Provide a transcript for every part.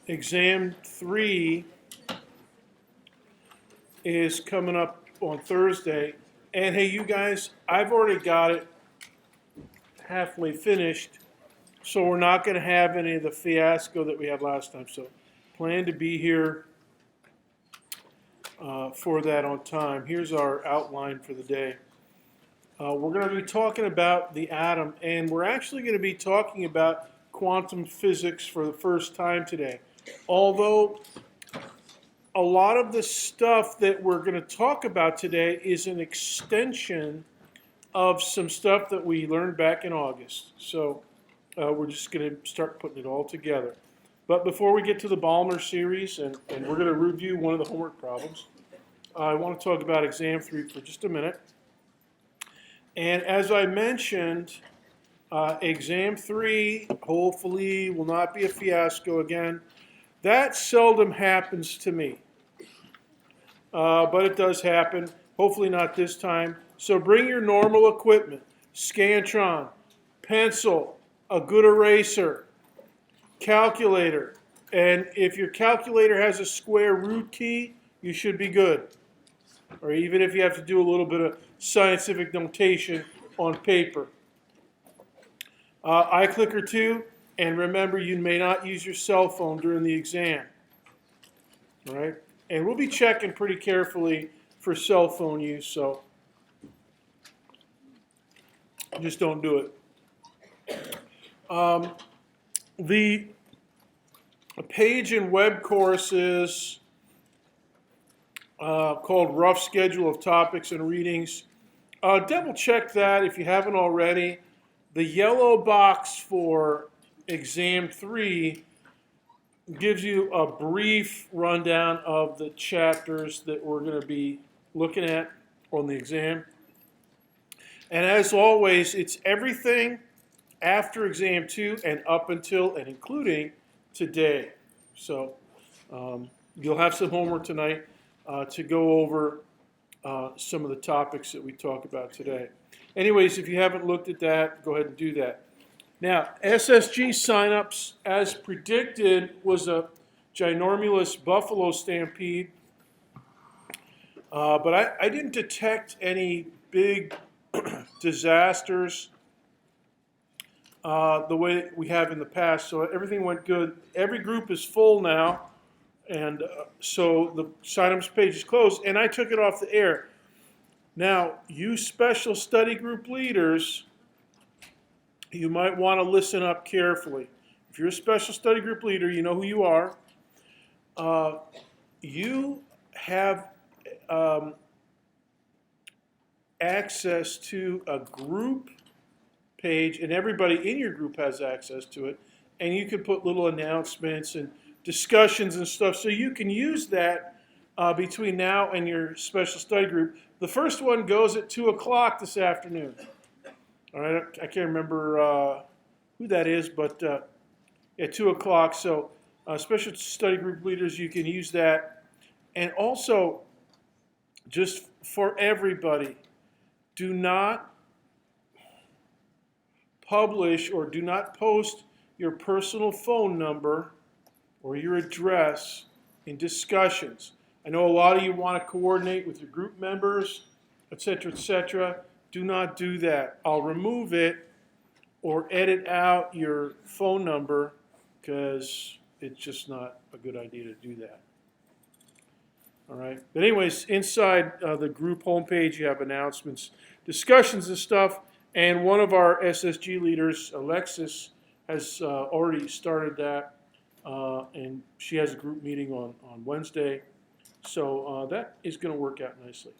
Exam 3 is coming up on Thursday. And hey, you guys, I've already got it halfway finished, so we're not going to have any of the fiasco that we had last time. So plan to be here for that on time. Here's our outline for the day. We're going to be talking about the atom, and we're actually going to be talking about quantum physics for the first time today. Although a lot of the stuff that we're going to talk about today is an extension of some stuff that we learned back in August. So we're just going to start putting it all together. But before we get to the Balmer series, and we're going to review one of the homework problems, I want to talk about exam 3 for just a minute. And as I mentioned, exam 3 hopefully will not be a fiasco again. That seldom happens to me, but it does happen. Hopefully not this time. So bring your normal equipment, Scantron, pencil, a good eraser, calculator, and if your calculator has a square root key, you should be good. Or even if you have to do a little bit of scientific notation on paper. iClicker 2, and remember, you may not use your cell phone during the exam. All right? And we'll be checking pretty carefully for cell phone use, so just don't do it. The page in web courses called Rough Schedule of Topics and Readings. Double check that if you haven't already. The yellow box for exam 3 gives you a brief rundown of the chapters that we're going to be looking at on the exam. And as always, it's everything after exam 2 and up until and including today. So you'll have some homework tonight to go over some of the topics that we talk about today. Anyways, if you haven't looked at that, go ahead and do that. Now, SSG signups, as predicted, was a ginormous buffalo stampede. But I didn't detect any big disasters the way we have in the past. So everything went good. Every group is full now. And so the sign-ups page is closed, and I took it off the air. Now, you special study group leaders, you might want to listen up carefully. If you're a special study group leader, you know who you are. You have access to a group page, and everybody in your group has access to it, and you can put little announcements and discussions and stuff, so you can use that between now and your special study group. The first one goes at 2 o'clock this afternoon. All right, I can't remember who that is, but at 2 o'clock. So special study group leaders, you can use that. And also, just for everybody, do not publish or do not post your personal phone number or your address in discussions. I know a lot of you want to coordinate with your group members, etc., etc. Do not do that. I'll remove it or edit out your phone number because it's just not a good idea to do that. All right. But anyways, inside the group homepage, you have announcements, discussions and stuff. And one of our SSG leaders, Alexis, has already started that. And she has a group meeting on Wednesday. So that is going to work out nicely.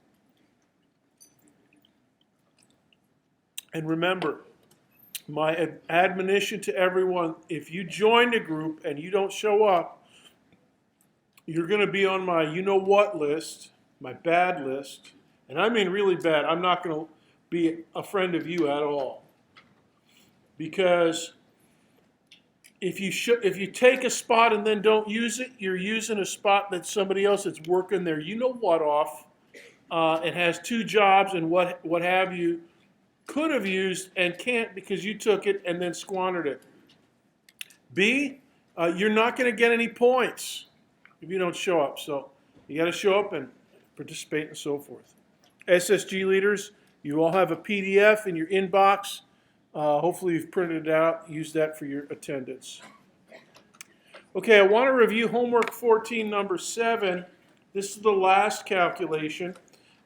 And remember, my admonition to everyone, if you join a group and you don't show up, you're going to be on my you-know-what list, my bad list. And I mean really bad. I'm not going to be a friend of you at all. Because if you take a spot and then don't use it, you're using a spot that somebody else that's working their you-know-what off and has 2 jobs and what have you could have used and can't because you took it and then squandered it. B, you're not going to get any points if you don't show up. So you got to show up and participate and so forth. SSG leaders, you all have a PDF in your inbox. Hopefully you've printed it out. Use that for your attendance. Okay, I want to review homework 14, number 7. This is the last calculation.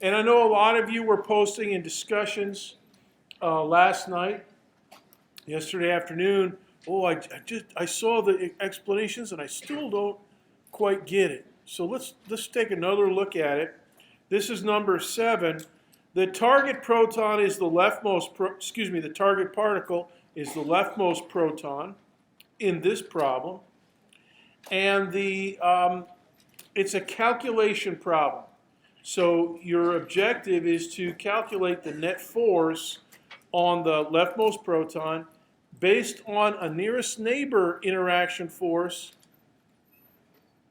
And I know a lot of you were posting in discussions last night, yesterday afternoon. Oh, I saw the explanations and I still don't quite get it. So let's take another look at it. This is number 7. The target proton is the leftmost, the target particle is the leftmost proton in this problem. And it's a calculation problem. So your objective is to calculate the net force on the leftmost proton based on a nearest neighbor interaction force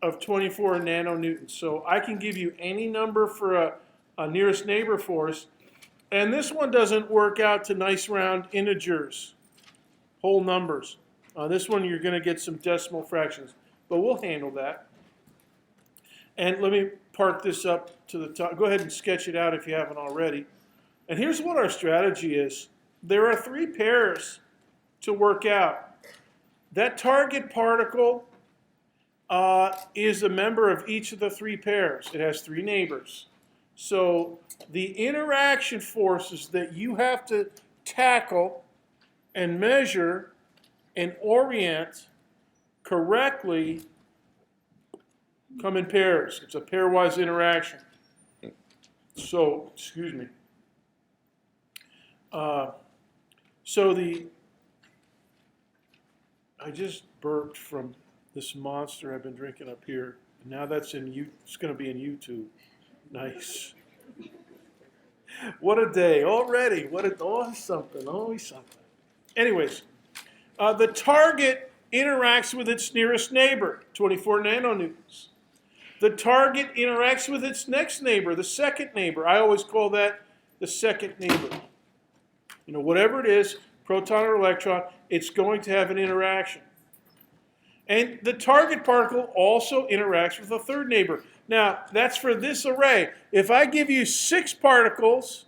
of 24 nanonewtons. So I can give you any number for a nearest neighbor force. And this one doesn't work out to nice round integers, whole numbers. This one you're going to get some decimal fractions. But we'll handle that. And let me park this up to the top. Go ahead and sketch it out if you haven't already. And here's what our strategy is. There are 3 pairs to work out. That target particle is a member of each of the 3 pairs. It has 3 neighbors. So the interaction forces that you have to tackle and measure and orient correctly come in pairs. It's a pairwise interaction. So, excuse me. I just burped from this monster I've been drinking up here. Now it's going to be in YouTube. Nice. What a day already. Always something. Anyways, the target interacts with its nearest neighbor, 24 nanonewtons. The target interacts with its next neighbor, the second neighbor. I always call that the second neighbor. Whatever it is, proton or electron, it's going to have an interaction. And the target particle also interacts with a third neighbor. Now, that's for this array. If I give you 6 particles,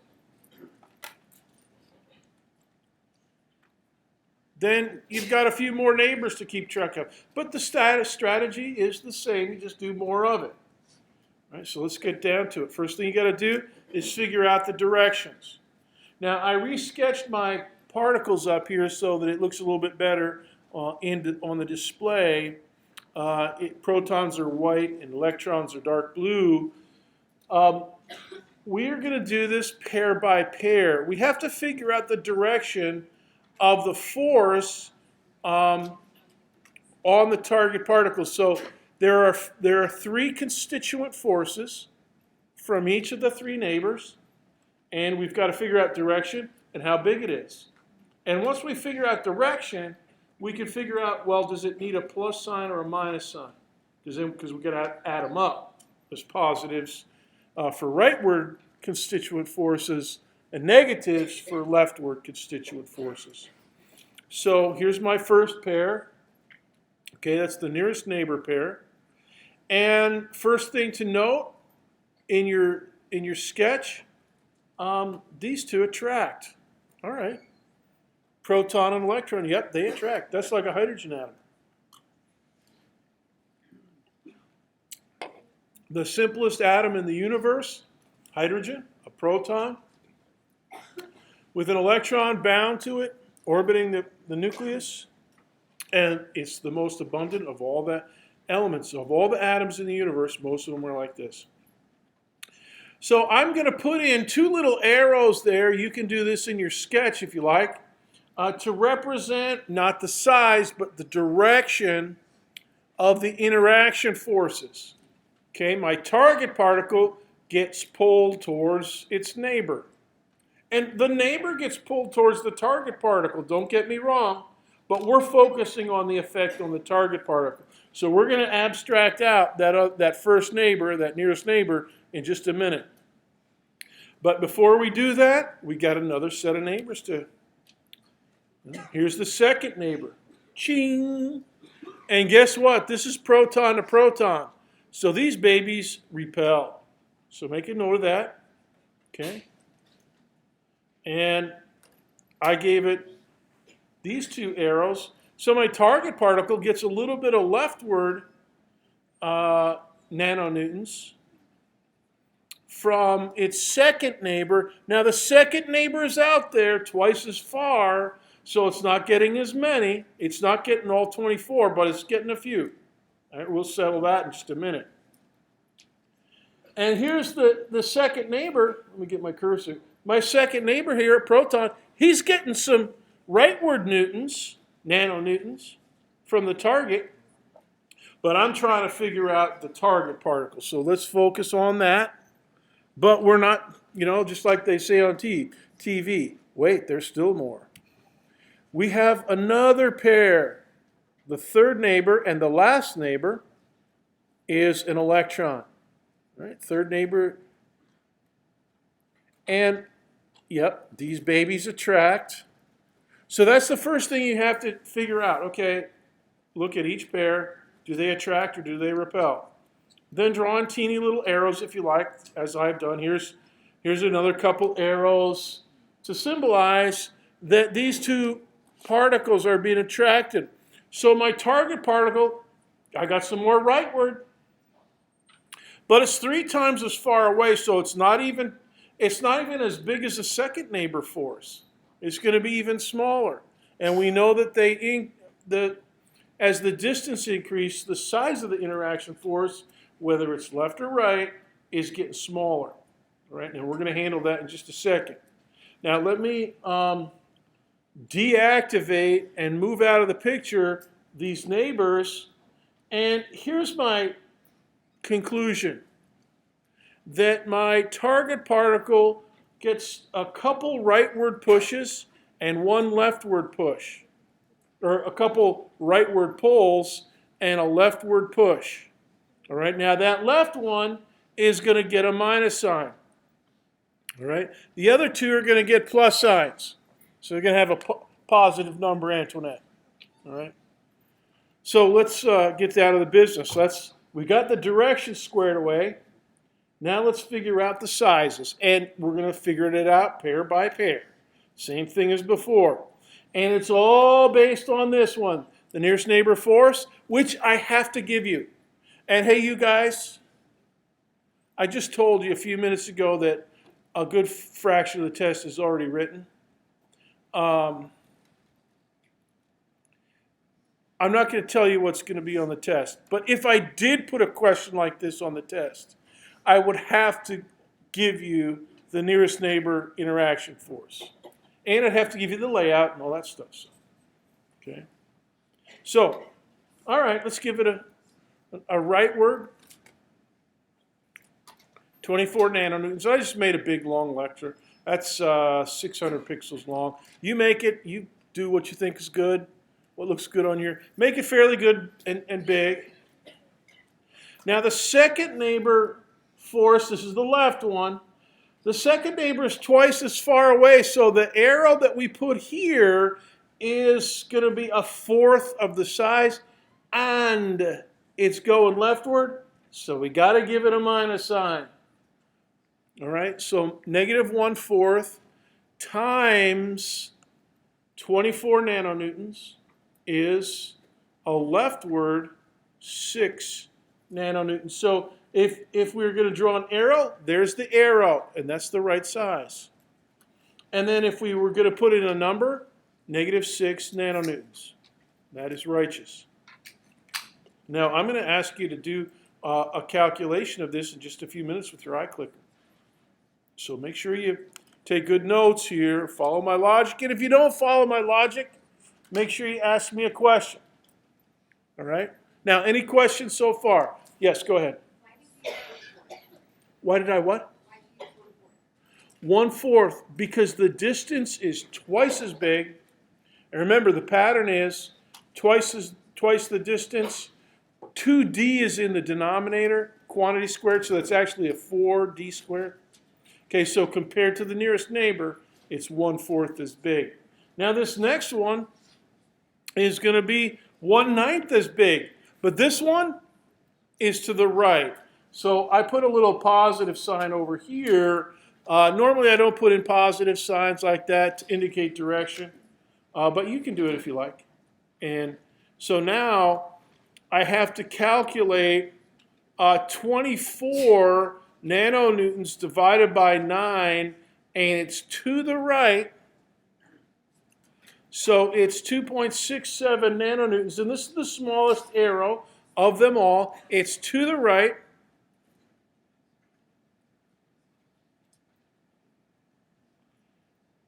then you've got a few more neighbors to keep track of. But the strategy is the same. You just do more of it. All right, so let's get down to it. First thing you got to do is figure out the directions. Now, I resketched my particles up here so that it looks a little bit better on the display. Protons are white and electrons are dark blue. We're going to do this pair by pair. We have to figure out the direction of the force on the target particle. So there are 3 constituent forces from each of the 3 neighbors, and we've got to figure out direction and how big it is. And once we figure out direction, we can figure out, well, does it need a plus sign or a minus sign? Because we've got to add them up as positives for rightward constituent forces and negatives for leftward constituent forces. So here's my first pair. Okay, that's the nearest neighbor pair. And first thing to note in your sketch, these 2 attract. All right. Proton and electron, yep, they attract. That's like a hydrogen atom. The simplest atom in the universe, hydrogen, a proton, with an electron bound to it, orbiting the nucleus, and it's the most abundant of all the elements, of all the atoms in the universe. Most of them are like this. So I'm going to put in 2 little arrows there. You can do this in your sketch if you like, to represent not the size, but the direction of the interaction forces. Okay, my target particle gets pulled towards its neighbor. And the neighbor gets pulled towards the target particle, don't get me wrong, but we're focusing on the effect on the target particle. So we're going to abstract out that first neighbor, that nearest neighbor, in just a minute. But before we do that, we got another set of neighbors to. Here's the second neighbor. Ching! And guess what? This is proton to proton. So these babies repel. So make a note of that. Okay. And I gave it these two arrows. So my target particle gets a little bit of leftward nanonewtons from its second neighbor. Now the second neighbor is out there twice as far, so it's not getting as many. It's not getting all 24, but it's getting a few. All right, we'll settle that in just a minute. And here's the second neighbor. Let me get my cursor. My second neighbor here at proton, he's getting some rightward newtons, nanonewtons, from the target. But I'm trying to figure out the target particle. So let's focus on that. But we're not, just like they say on TV. Wait, there's still more. We have another pair. The third neighbor and the last neighbor is an electron. Right? Third neighbor. And, yep, these babies attract. So that's the first thing you have to figure out. Okay, look at each pair. Do they attract or do they repel? Then draw in teeny little arrows if you like, as I've done. Here's another couple arrows to symbolize that these two particles are being attracted. So my target particle, I got some more rightward, but it's 3 times as far away, so it's not even as big as the second neighbor force. It's going to be even smaller. And we know that as the distance increases, the size of the interaction force, whether it's left or right, is getting smaller. All right, and we're going to handle that in just a second. Now let me deactivate and move out of the picture these neighbors. And here's my conclusion, that my target particle gets a couple rightward pushes and one leftward push, or a couple rightward pulls and a leftward push. All right, now that left one is going to get a minus sign. All right, the other two are going to get plus signs. So they're going to have a positive number, Antoinette. All right, so let's get out of the business. We got the direction squared away. Now let's figure out the sizes. And we're going to figure it out pair by pair. Same thing as before. And it's all based on this one, the nearest neighbor force, which I have to give you. And hey, you guys, I just told you a few minutes ago that a good fraction of the test is already written. I'm not going to tell you what's going to be on the test. But if I did put a question like this on the test, I would have to give you the nearest neighbor interaction force. And I'd have to give you the layout and all that stuff. Okay. So, all right, let's give it a rightward. 24 nanonewtons. I just made a big, long lecture. That's 600 pixels long. You make it. You do what you think is good, what looks good on your... Make it fairly good and big. Now, the second neighbor force, this is the left one. The second neighbor is twice as far away, so the arrow that we put here is going to be a fourth of the size, and it's going leftward, so we got to give it a minus sign. All right, so negative 1/4 times 24 nanonewtons is a leftward 6 nanonewtons. So if we were going to draw an arrow, there's the arrow, and that's the right size. And then if we were going to put in a number, negative 6 nanonewtons. That is righteous. Now, I'm going to ask you to do a calculation of this in just a few minutes with your iClicker. So make sure you take good notes here, follow my logic, and if you don't follow my logic, make sure you ask me a question. All right? Now, any questions so far? Yes, go ahead. Why did I what? 1/4, because the distance is twice as big. And remember, the pattern is twice the distance. 2d is in the denominator, quantity squared, so that's actually a 4d squared. Okay, so compared to the nearest neighbor, it's 1/4 as big. Now this next one is going to be 1/9 as big. But this one is to the right. So I put a little positive sign over here. Normally I don't put in positive signs like that to indicate direction, but you can do it if you like. And so now I have to calculate 24 nanonewtons divided by 9, and it's to the right. So it's 2.67 nanonewtons, and this is the smallest arrow of them all. It's to the right.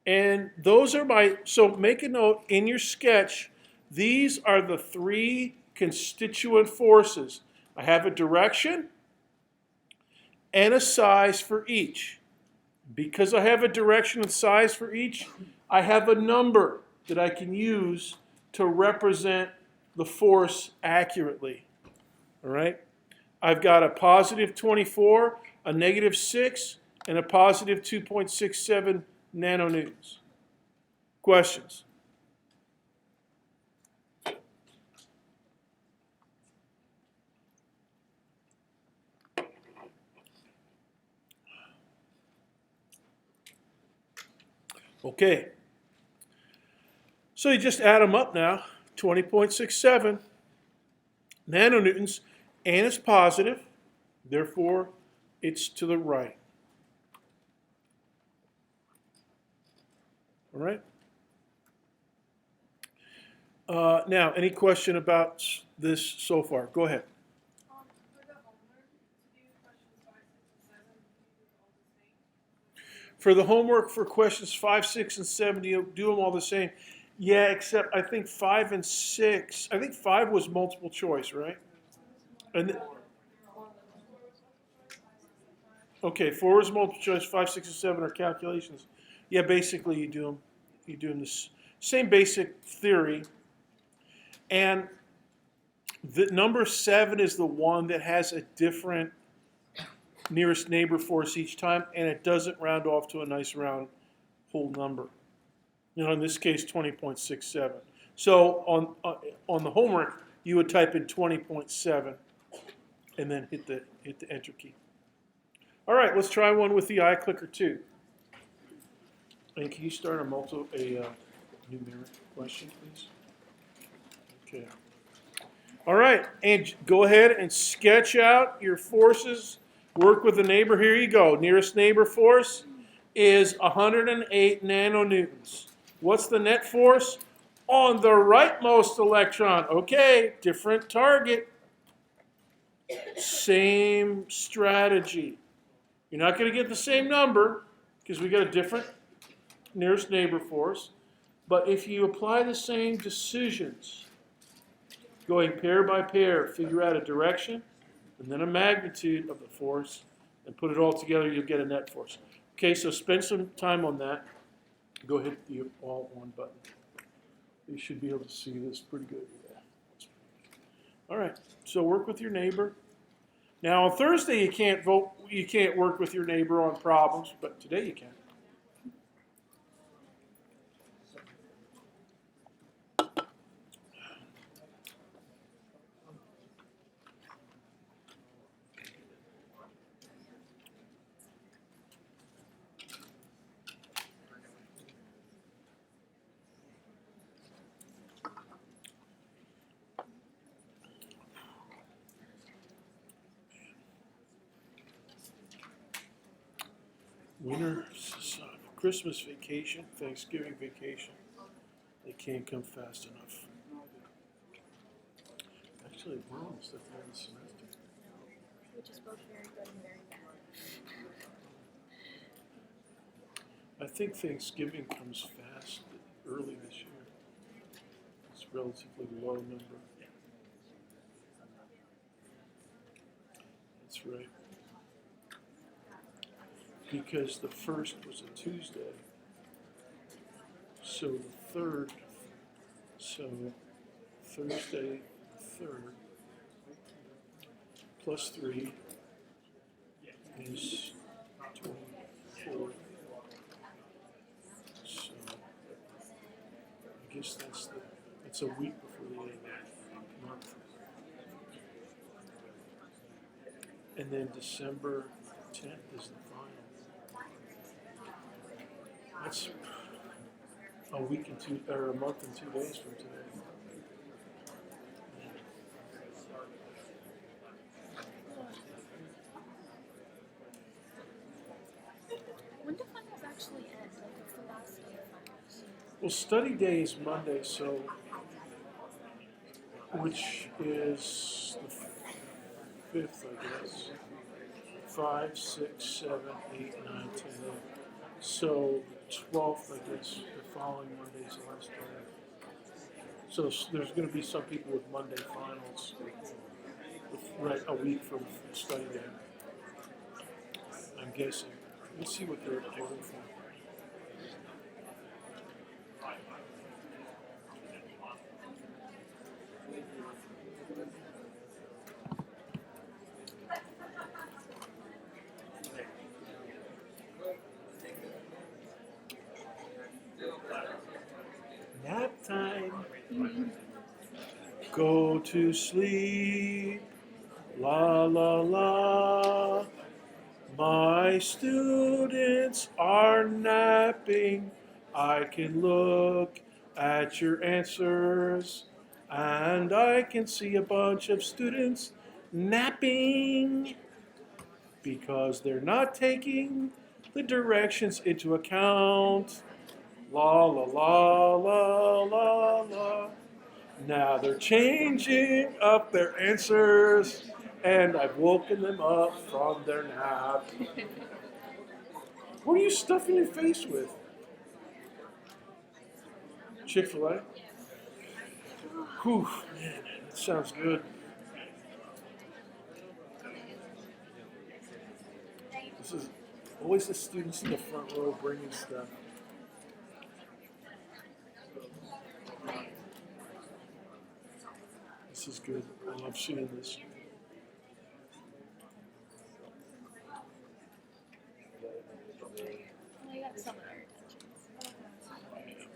And those are my, so make a note in your sketch, these are the 3 constituent forces. I have a direction and a size for each. Because I have a direction and size for each, I have a number that I can use to represent the force accurately. All right? I've got a positive 24, a negative 6, and a positive 2.67 nanonewtons. Questions? Okay. So you just add them up now. 20.67 nanonewtons, and it's positive. Therefore, it's to the right. All right? Now, any question about this so far? Go ahead. For the homework for questions 5, 6, and 7, you do them all the same. Yeah, except I think 5 and 6. I think 5 was multiple choice, right? And okay, 4 is multiple choice. 5, 6, and 7 are calculations. Yeah, basically you do them. You do them the same basic theory. And the number 7 is the one that has a different nearest neighbor force each time, and it doesn't round off to a nice round whole number. You know, in this case, 20.67. So on the homework, you would type in 20.7 and then hit the enter key. All right, let's try one with the iClicker too. And can you start a numeric question, please? Okay. All right, and go ahead and sketch out your forces. Work with the neighbor. Here you go. Nearest neighbor force is 108 nanonewtons. What's the net force? On the rightmost electron. Okay, different target. Same strategy. You're not going to get the same number because we got a different nearest neighbor force. But if you apply the same decisions, going pair by pair, figure out a direction, and then a magnitude of the force, and put it all together, you'll get a net force. Okay, so spend some time on that. Go hit the Alt 1 button. You should be able to see this pretty good. Yeah. All right, so work with your neighbor. Now on Thursday you can't work with your neighbor on problems, but today you can. Winter, Christmas vacation, Thanksgiving vacation. They can't come fast enough. Actually, we're almost at the end of the semester. Which is both very good and very bad. I think Thanksgiving comes fast early this year. It's a relatively low number. That's right. Because the first was a Tuesday. So the third, so Thursday, 3rd, plus 3 is 24. So I guess it's a week before the end. And then December 10th is the final. That's a week and two, or a month and 2 days from today. When do finals actually end? Like, what's the last day of finals? Well, study day is Monday, so which is the 5th, I guess. 5, 6, 7, 8, 9, 10, 11. So 12th, I guess, the following Monday is the last day. So there's going to be some people with Monday finals, right a week from study day. I'm guessing. Let's see what they're voting for. Nap time. Go to sleep. La la la. My students are napping. I can look at your answers, and I can see a bunch of students napping because they're not taking the directions into account. La la la la la la. Now they're changing up their answers, and I've woken them up from their nap. What are you stuffing your face with? Chick-fil-A? Whew, man, that sounds good. This is always the students in the front row bringing stuff. This is good. I love seeing this. Well, I got some of their attentions.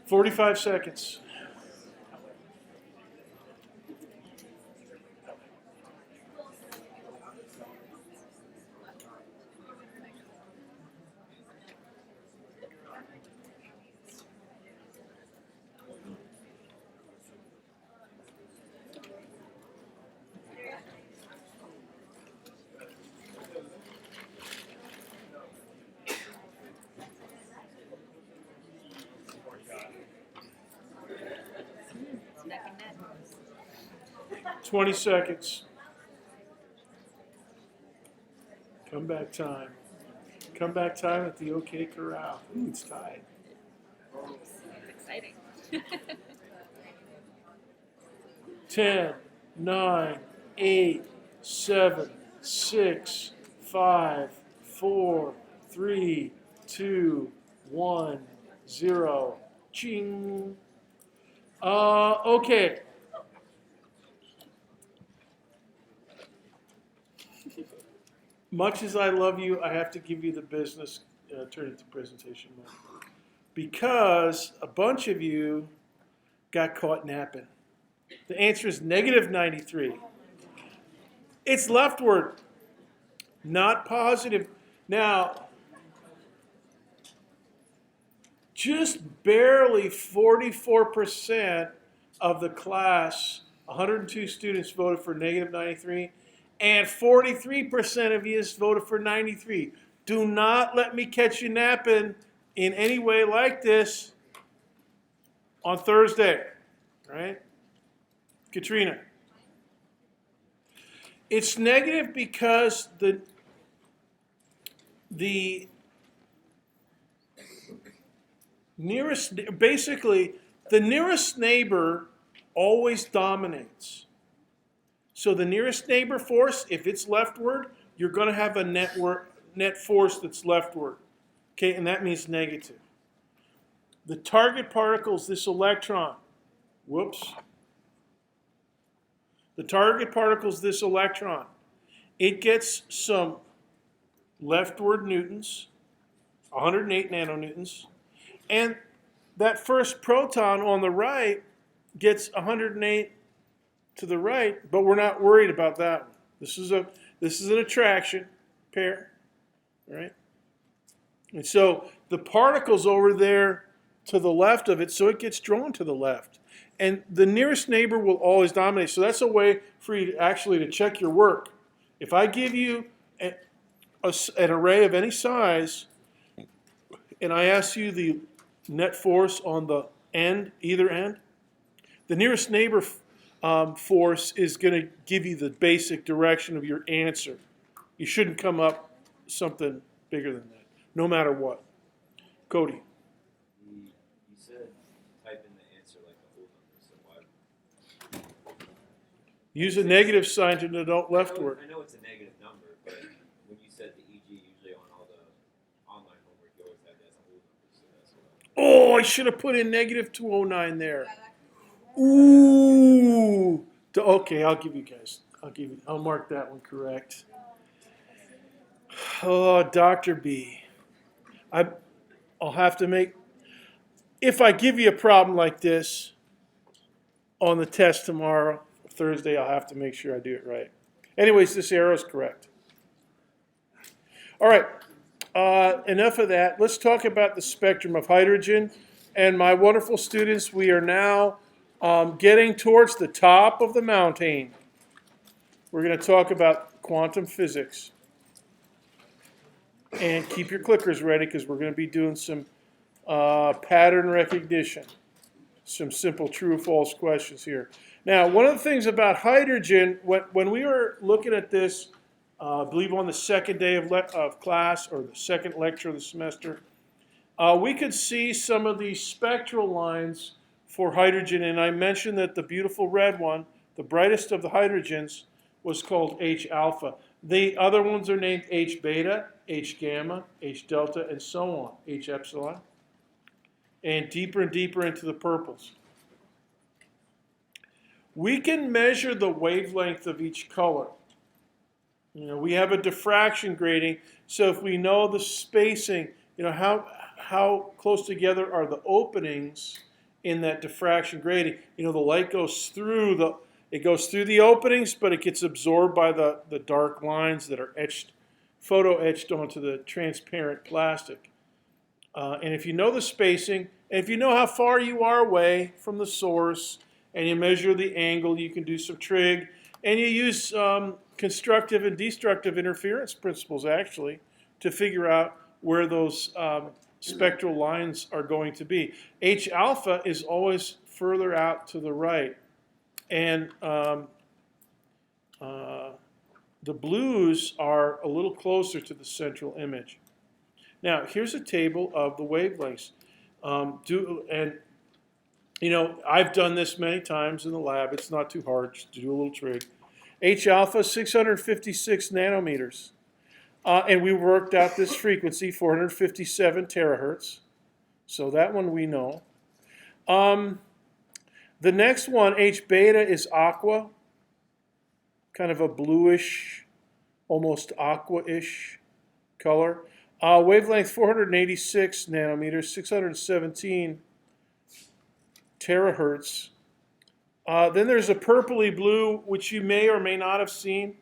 45 seconds. It's neck and neck. 20 seconds. Comeback time. Comeback time at the OK Corral. Ooh, it's tied. It's exciting. 10, 9, 8, 7, 6, 5, 4, 3, 2, 1, 0. Ching. Okay. Much as I love you, I have to give you the business, turn it to presentation mode. Because a bunch of you got caught napping. The answer is negative 93. It's leftward, not positive. Now, just barely 44% of the class, 102 students voted for negative 93, and 43% of you voted for 93. Do not let me catch you napping in any way like this on Thursday, right? Katrina. It's negative because the nearest, basically, the nearest neighbor always dominates. So the nearest neighbor force, if it's leftward, you're going to have a net force that's leftward. Okay, and that means negative. The target particle is this electron. Whoops. The target particle is this electron. It gets some leftward newtons, 108 nanonewtons, and that first proton on the right gets 108 to the right, but we're not worried about that one. This is an attraction pair, right? And so the particle's over there to the left of it, so it gets drawn to the left. And the nearest neighbor will always dominate. So that's a way for you to actually to check your work. If I give you an array of any size, and I ask you the net force on the end, either end, the nearest neighbor force is going to give you the basic direction of your answer. You shouldn't come up something bigger than that, no matter what. Cody. You said type in the answer like a whole number, so why? Use a negative sign to denote leftward. I know it's a negative number, but when you said the EG, usually on all the online homework, you always have that as a whole number, so that's what Oh, I should have put in negative 209 there. Ooh. Okay, I'll give you guys. I'll mark that one correct. Oh, Dr. B. I'll have to make, if I give you a problem like this on the test tomorrow, Thursday, I'll have to make sure I do it right. Anyways, this arrow is correct. All right, enough of that. Let's talk about the spectrum of hydrogen. And my wonderful students, we are now getting towards the top of the mountain. We're going to talk about quantum physics. And keep your clickers ready because we're going to be doing some pattern recognition, some simple true or false questions here. Now, one of the things about hydrogen, when we were looking at this, I believe on the second day of class or the second lecture of the semester, we could see some of these spectral lines for hydrogen, and I mentioned that the beautiful red one, the brightest of the hydrogens, was called H alpha. The other ones are named H beta, H gamma, H delta, and so on, H epsilon, and deeper into the purples. We can measure the wavelength of each color. We have a diffraction grating, so if we know the spacing, how close together are the openings in that diffraction grating. The light goes through the openings, but it gets absorbed by the dark lines that are photo etched onto the transparent plastic. And if you know the spacing, and if you know how far you are away from the source, and you measure the angle, you can do some trig, and you use constructive and destructive interference principles, actually, to figure out where those spectral lines are going to be. H alpha is always further out to the right. And the blues are a little closer to the central image. Now, here's a table of the wavelengths. I've done this many times in the lab. It's not too hard just to do a little trig. H alpha, 656 nanometers. And we worked out this frequency, 457 terahertz. So that one we know. The next one, H beta, is aqua, kind of a bluish, almost aqua-ish color. Wavelength 486 nanometers, 617 terahertz. Then there's a purpley blue, which you may or may not have seen.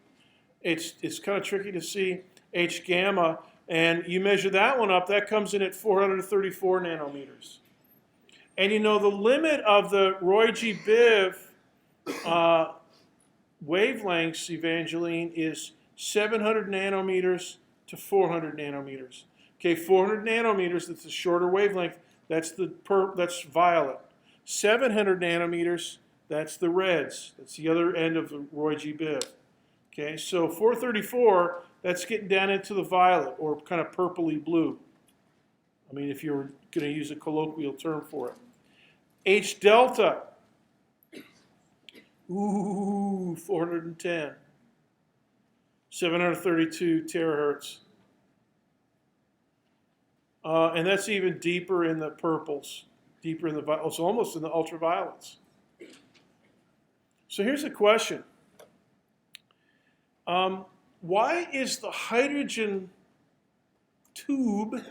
It's kind of tricky to see. H gamma, and you measure that one up, that comes in at 434 nanometers. And the limit of the Roy G. Biv wavelengths, Evangeline, is 700 nanometers to 400 nanometers. Okay, 400 nanometers, that's a shorter wavelength, that's violet. 700 nanometers, that's the reds. That's the other end of the Roy G. Biv. Okay, so 434, that's getting down into the violet, or kind of purpley blue. I mean, if you're going to use a colloquial term for it. H delta, 410. 732 terahertz. And that's even deeper in the purples, deeper in the violets, almost in the ultraviolets. So here's a question. Why is the hydrogen tube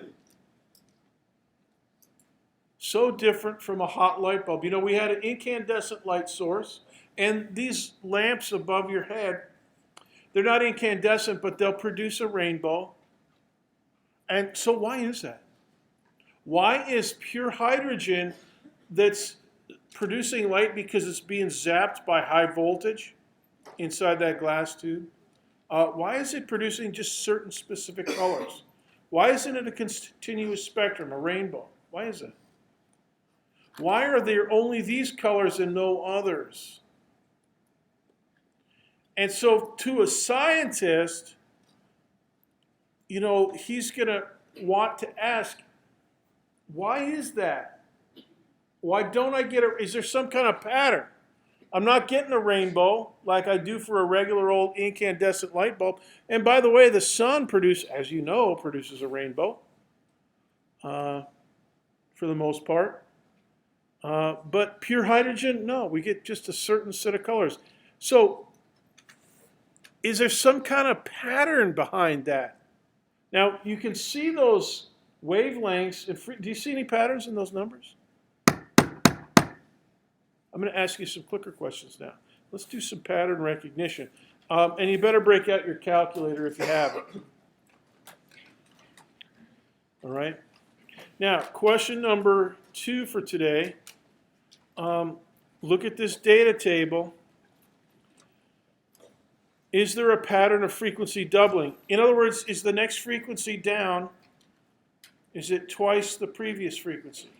So different from a hot light bulb. You know, we had an incandescent light source, and these lamps above your head, they're not incandescent, but they'll produce a rainbow. And so why is that? Why is pure hydrogen that's producing light because it's being zapped by high voltage inside that glass tube? Why is it producing just certain specific colors? Why isn't it a continuous spectrum, a rainbow? Why is it? Why are there only these colors and no others? And so to a scientist, you know, he's going to want to ask, why is that? Why don't I get is there some kind of pattern? I'm not getting a rainbow like I do for a regular old incandescent light bulb. And by the way, the sun as you know, produces a rainbow for the most part. But pure hydrogen, no, we get just a certain set of colors. So is there some kind of pattern behind that? Now, you can see those wavelengths. Do you see any patterns in those numbers? I'm going to ask you some clicker questions now. Let's do some pattern recognition. And you better break out your calculator if you have it. All right. Now, question number 2 for today. Look at this data table. Is there a pattern of frequency doubling? In other words, is the next frequency down? Is it twice the previous frequency?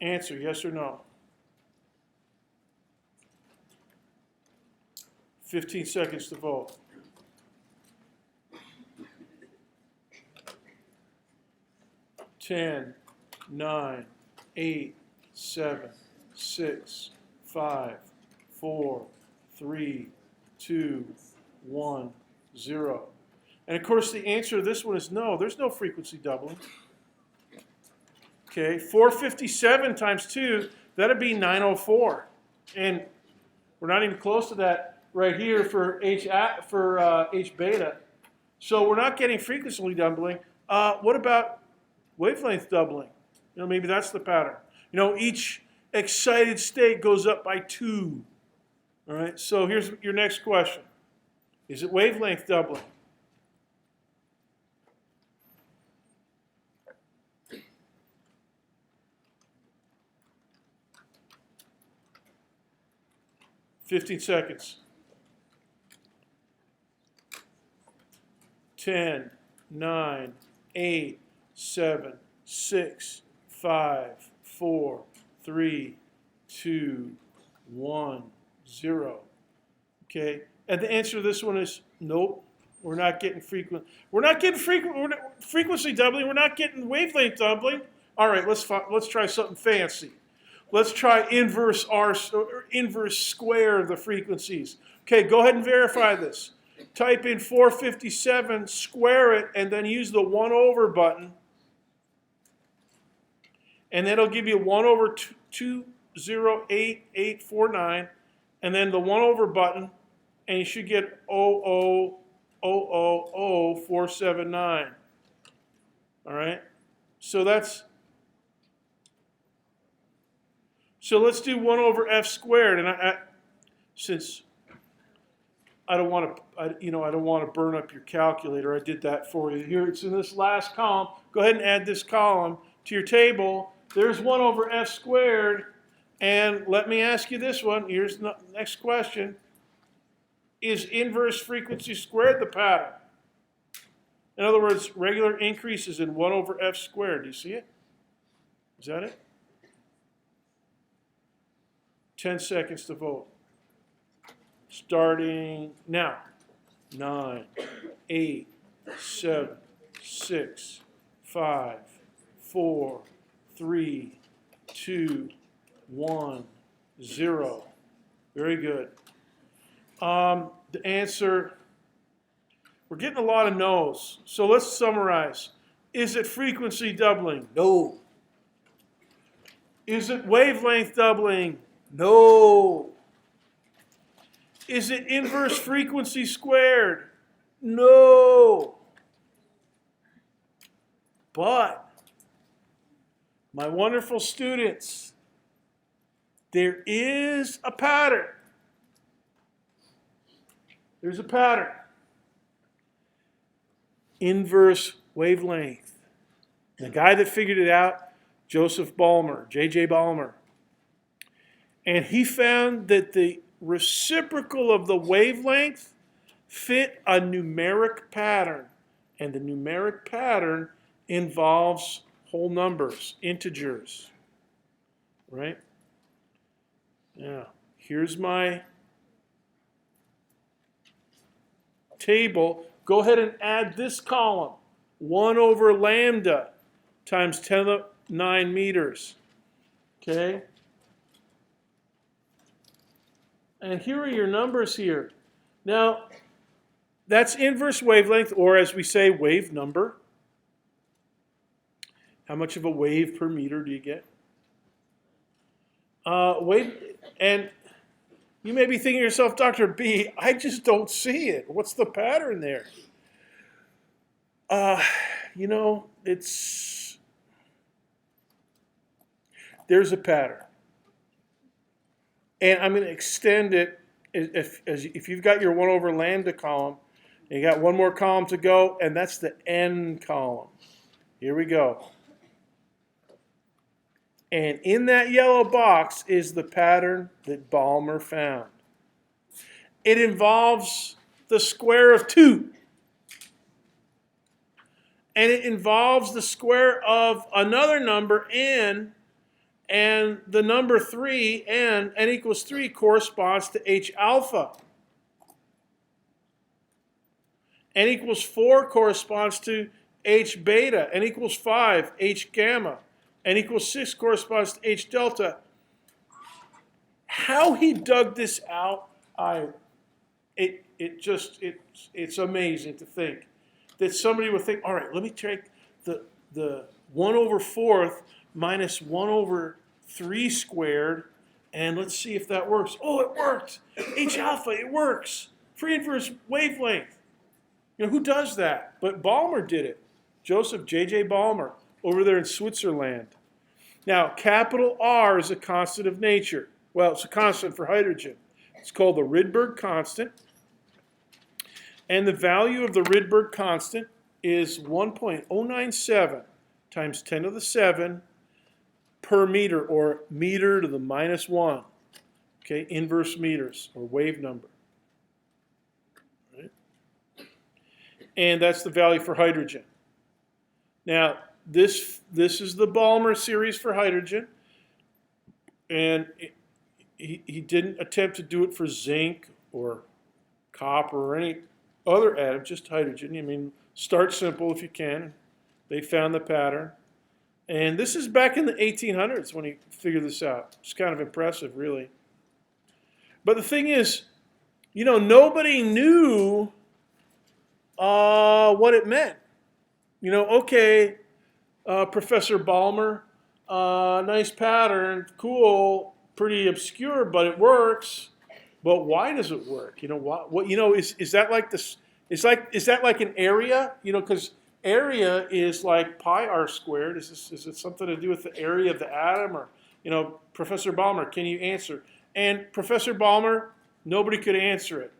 Answer, yes or no. 15 seconds to vote. Ten, 9, 8, 7, 6, 5, 4, 3, 2, 1, 0. And of course the answer to this one is no. There's no frequency doubling. Okay, 457 times 2, that'd be 904. And we're not even close to that right here for H beta. So we're not getting frequency doubling. What about wavelength doubling? You know, maybe that's the pattern. You know, each excited state goes up by 2. All right, so here's your next question. Is it wavelength doubling? $15 seconds. 10, 9, 8, 7, 6, 5, 4, 3, 2, 1, 0. Okay, and the answer to this one is nope. We're not getting frequency doubling. We're not getting wavelength doubling. All right, let's try something fancy. Let's try inverse square the frequencies. Okay, go ahead and verify this. Type in 457, square it, and then use the 1 over button. And that'll give you 1 over 208,849, and then the 1 over button, and you should get 0.0000479. All right? So let's do 1 over f squared, and since I don't want to burn up your calculator, I did that for you. Here it's in this last column. Go ahead and add this column to your table. There's 1 over f squared, and let me ask you this one. Here's the next question. Is inverse frequency squared the pattern? In other words, regular increases in 1 over f squared. Do you see it? Is that it? 10 seconds to vote. Starting now. 9, 8, 7, 6, 5, 4, 3, 2, 1, 0. Very good. The answer, we're getting a lot of no's. So let's summarize. Is it frequency doubling? No. Is it wavelength doubling? No. Is it inverse frequency squared? No. But My wonderful students, there is a pattern. There's a pattern. Inverse wavelength. The guy that figured it out, Joseph Balmer, J.J. Balmer. And he found that the reciprocal of the wavelength fit a numeric pattern. And the numeric pattern involves whole numbers, integers. Right? Now, here's my table. Go ahead and add this column. 1 over lambda times 10 to the 9 meters. Okay? And here are your numbers here. Now, that's inverse wavelength, or as we say, wave number. How much of a wave per meter do you get? And you may be thinking to yourself, Dr. B, I just don't see it. What's the pattern there? There's a pattern. And I'm going to extend it if you've got your 1 over lambda column, you got one more column to go, and that's the n column. Here we go. And in that yellow box is the pattern that Balmer found. It involves the square of 2. And it involves the square of another number, n, and the number 3, n equals 3, corresponds to h alpha. N equals 4 corresponds to h beta. N equals 5, h gamma. N equals 6 corresponds to h delta. How he dug this out, it's amazing to think that somebody would think, all right, let me take the 1 over 4th minus 1 over 3 squared, and let's see if that works. Oh, it worked. H alpha, it works. For inverse wavelength. Who does that? But Balmer did it. Joseph J.J. Balmer, over there in Switzerland. Now, capital R is a constant of nature. Well, it's a constant for hydrogen. It's called the Rydberg constant. And the value of the Rydberg constant is 1.097 times 10 to the 7 per meter, or meter to the minus 1. Okay, inverse meters, or wave number. Right? And that's the value for hydrogen. Now, this is the Balmer series for hydrogen. And he didn't attempt to do it for zinc or copper or any other atom, just hydrogen. I mean, start simple if you can. They found the pattern. And this is back in the 1800s when he figured this out. It's kind of impressive, really. But the thing is, nobody knew what it meant. Okay, Professor Balmer, nice pattern, cool, pretty obscure, but it works. But why does it work? Is that like this? Is that like an area? Because area is like pi r squared. Is it something to do with the area of the atom? Or, Professor Balmer, can you answer? And Professor Balmer, nobody could answer it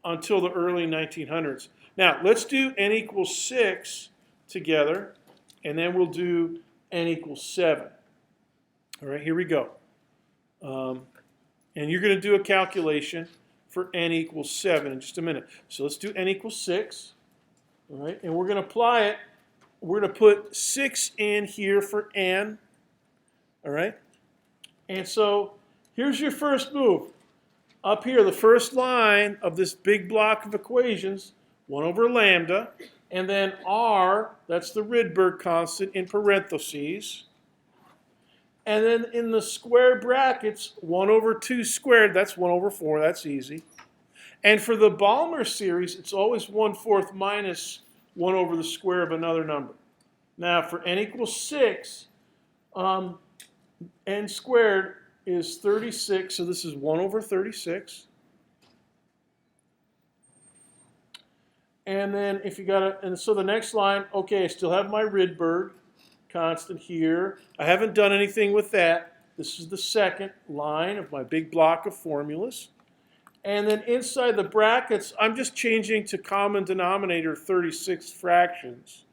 until the early 1900s. Now, let's do n equals 6 together, and then we'll do n equals 7. All right, here we go. And you're going to do a calculation for n equals 7 in just a minute. So let's do n equals 6. All right, and we're going to apply it. We're going to put 6 in here for n. All right, and so here's your first move. Up here, the first line of this big block of equations, 1 over lambda, and then r, that's the Rydberg constant in parentheses. And then in the square brackets, 1 over 2 squared, that's 1 over 4, that's easy. And for the Balmer series, it's always 1/4 minus 1 over the square of another number. Now, for n equals 6, n squared is 36, so this is 1 over 36. And then if you got and so the next line, okay, I still have my Rydberg. constant here. I haven't done anything with that. This is the second line of my big block of formulas. And then inside the brackets, I'm just changing to common denominator 36 fractions.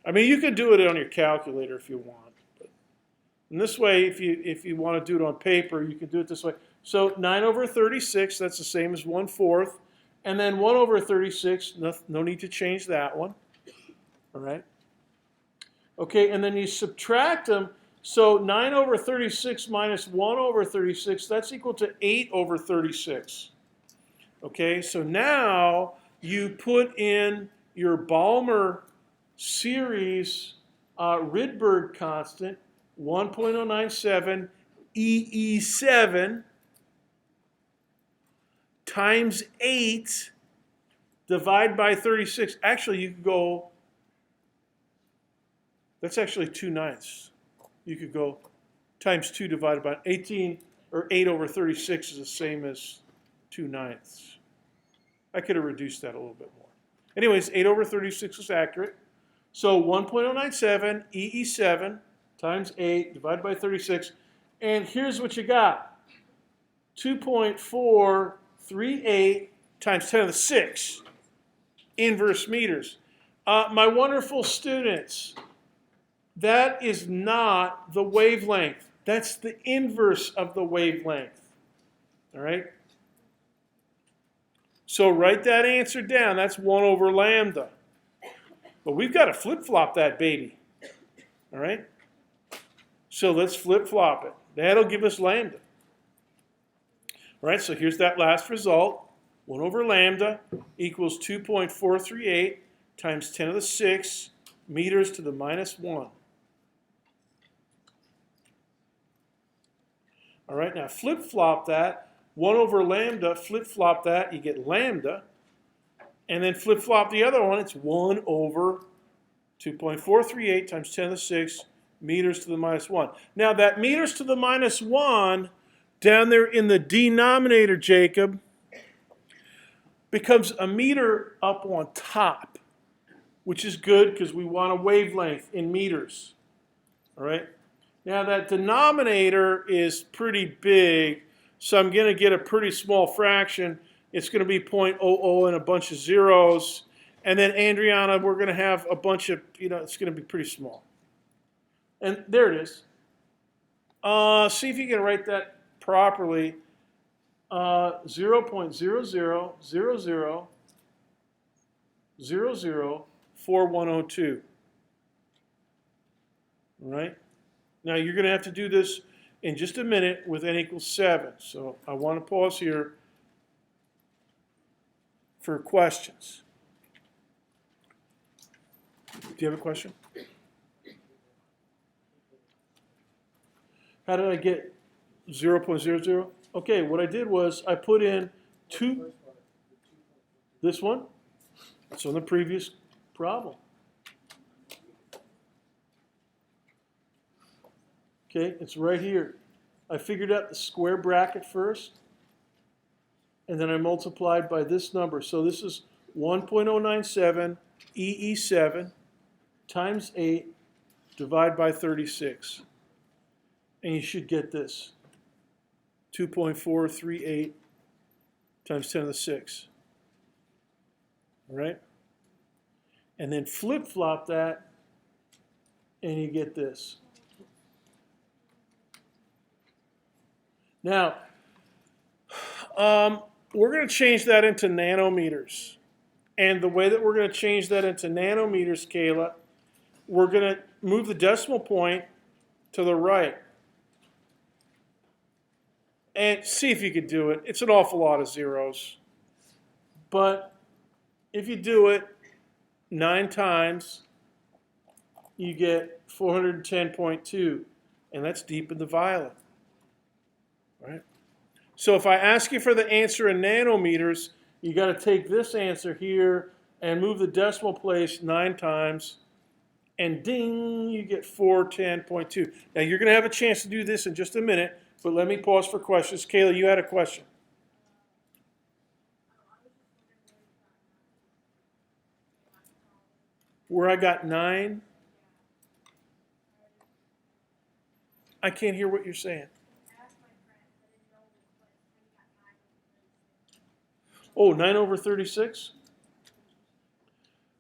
I mean, you can do it on your calculator if you want. But in this way, if you want to do it on paper, you can do it this way. So 9 over 36, that's the same as 1/4. And then 1 over 36, no need to change that one. All right? Okay, and then you subtract them. So 9 over 36 minus 1 over 36, that's equal to 8 over 36. Okay, so now you put in your Balmer Series Rydberg constant, 1.097 EE7 times 8 divided by 36. Actually, you could go, that's actually 2/9. You could go times 2 divided by 18, or 8 over 36 is the same as 2/9. I could have reduced that a little bit more. Anyways, 8 over 36 is accurate. So 1.097 EE7 times 8 divided by 36. And here's what you got. 2.438 times 10 to the 6 inverse meters. My wonderful students, that is not the wavelength. That's the inverse of the wavelength. All right? So write that answer down. That's 1 over lambda. But we've got to flip-flop that baby. All right? So let's flip-flop it. That'll give us lambda. All right, so here's that last result. 1 over lambda equals 2.438 times 10 to the 6 meters to the minus 1. All right, now flip-flop that. 1 over lambda, flip-flop that, you get lambda. And then flip-flop the other one, it's 1 over 2.438 times 10 to the 6 meters to the minus 1. Now that meters to the minus 1, down there in the denominator, Jacob, becomes a meter up on top, which is good because we want a wavelength in meters. All right? Now that denominator is pretty big, so I'm going to get a pretty small fraction. It's going to be 0.00 and a bunch of zeros. And then, Andriana, we're going to have a bunch of, it's going to be pretty small. And there it is. See if you can write that properly. 0.0000004102. All right? Now, you're going to have to do this in just a minute with n equals 7. So I want to pause here for questions. Do you have a question? How did I get 0.00? Okay, what I did was I put in this one. It's on the previous problem. Okay, it's right here. I figured out the square bracket first, and then I multiplied by this number. So this is 1.097 EE7 times 8 divided by 36. And you should get this. 2.438 times 10 to the 6. All right? And then flip-flop that, and you get this. Now, we're going to change that into nanometers. And the way that we're going to change that into nanometers, Kayla, we're going to move the decimal point to the right. And see if you could do it. It's an awful lot of zeros. But if you do it 9 times, you get 410.2. And that's deep in the violet. Right? So if I ask you for the answer in nanometers, you got to take this answer here and move the decimal place 9 times, and ding, you get 410.2. Now you're going to have a chance to do this in just a minute, but let me pause for questions. Kayla, you had a question. Where I got 9? I can't hear what you're saying. Oh, 9 over 36?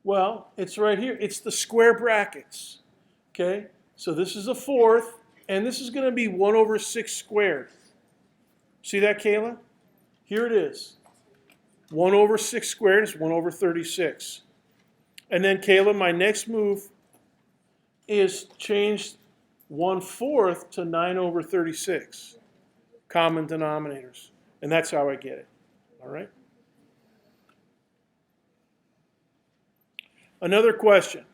Well, it's right here. It's the square brackets. Okay? So this is a fourth, and this is going to be 1 over 6 squared. See that, Kayla? Here it is. 1 over 6 squared is 1 over 36. And then, Kayla, my next move is change 1/4 to 9 over 36. Common denominators. And that's how I get it. All right? Another question.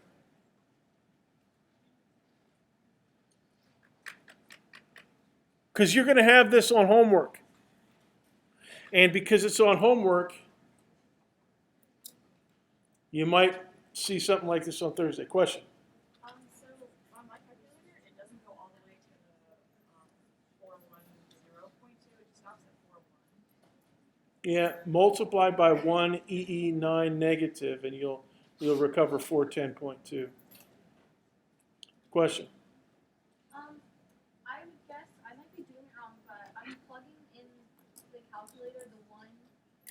Because you're going to have this on homework. And because it's on homework, you might see something like this on Thursday. Question? So on my calculator, it doesn't go all the way to the 410.2. It stops at 41. Yeah, multiply by 1 EE9 negative, and you'll recover 410.2. Question? I would guess I might be doing it wrong, but I'm plugging in the calculator the 1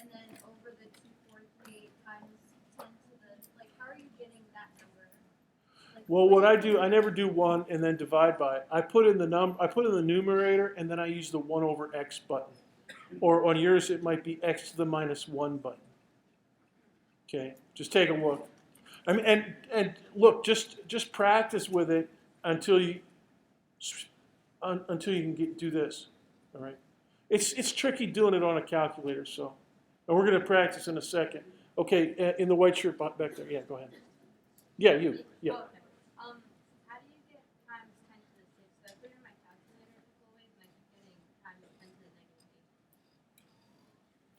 and then over the 2438 times 10 to the, like, how are you getting that number? Like, Well, what I do, I never do 1 and then divide by it. I put in the numerator, and then I use the 1 over x button. Or on yours, it might be x to the minus 1 button. Okay, just take a look. I mean, and look, just practice with it until you can do this. All right, it's tricky doing it on a calculator. So, and we're going to practice in a second. Okay, in the white shirt back there. Yeah, go ahead. Yeah, you. Yeah. Oh, okay. How do you get times 10 to the 6? So I put in my calculator a couple of ways, and I keep getting times 10 to the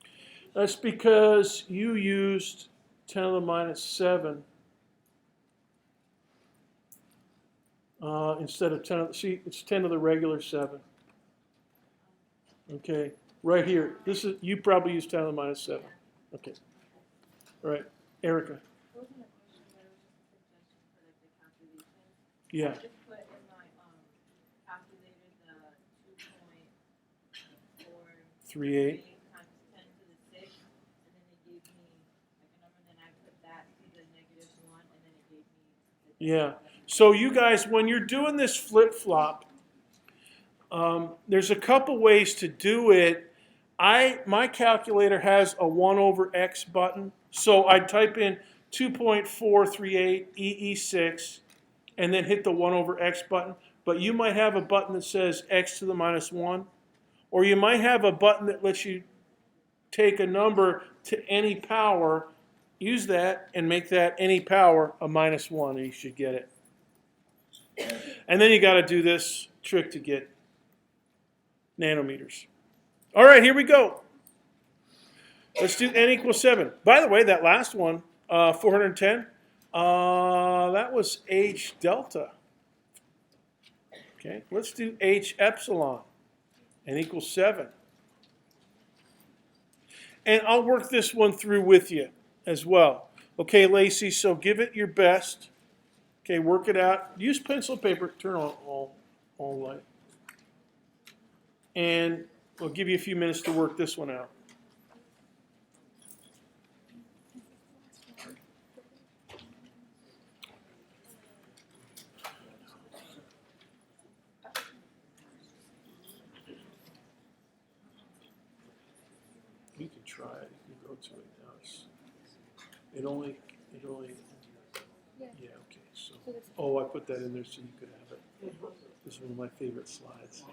-8. That's because you used 10 to the minus 7 instead of 10. See, it's 10 to the regular 7. Okay, right here. This is you probably used 10 to the minus 7. Okay. All right, Erica. It wasn't a question, but it was just a suggestion for like the calculation. Yeah. I just put in my calculated the 2.438 3/8. times 10 to the 6, and then it gave me like a number, and then I put that to the -1, and then it gave me the Yeah. So you guys, when you're doing this flip-flop, there's a couple ways to do it. My calculator has a 1 over x button, so I type in 2.438 EE6 and then hit the 1 over x button. But you might have a button that says x to the minus 1, or you might have a button that lets you take a number to any power, use that, and make that any power a -1, and you should get it. And then you got to do this trick to get nanometers. All right, here we go. Let's do n equals 7. By the way, that last one, 410, that was h delta. Okay, let's do h epsilon, n equals 7. And I'll work this one through with you as well. Okay, Lacey, so give it your best. Okay, work it out. Use pencil paper, turn on all light. And I'll give you a few minutes to work this one out. You can try it. You can go to it now. It only. Yeah. Okay. So. Oh, I put that in there so you could have it. This is one of my favorite slides.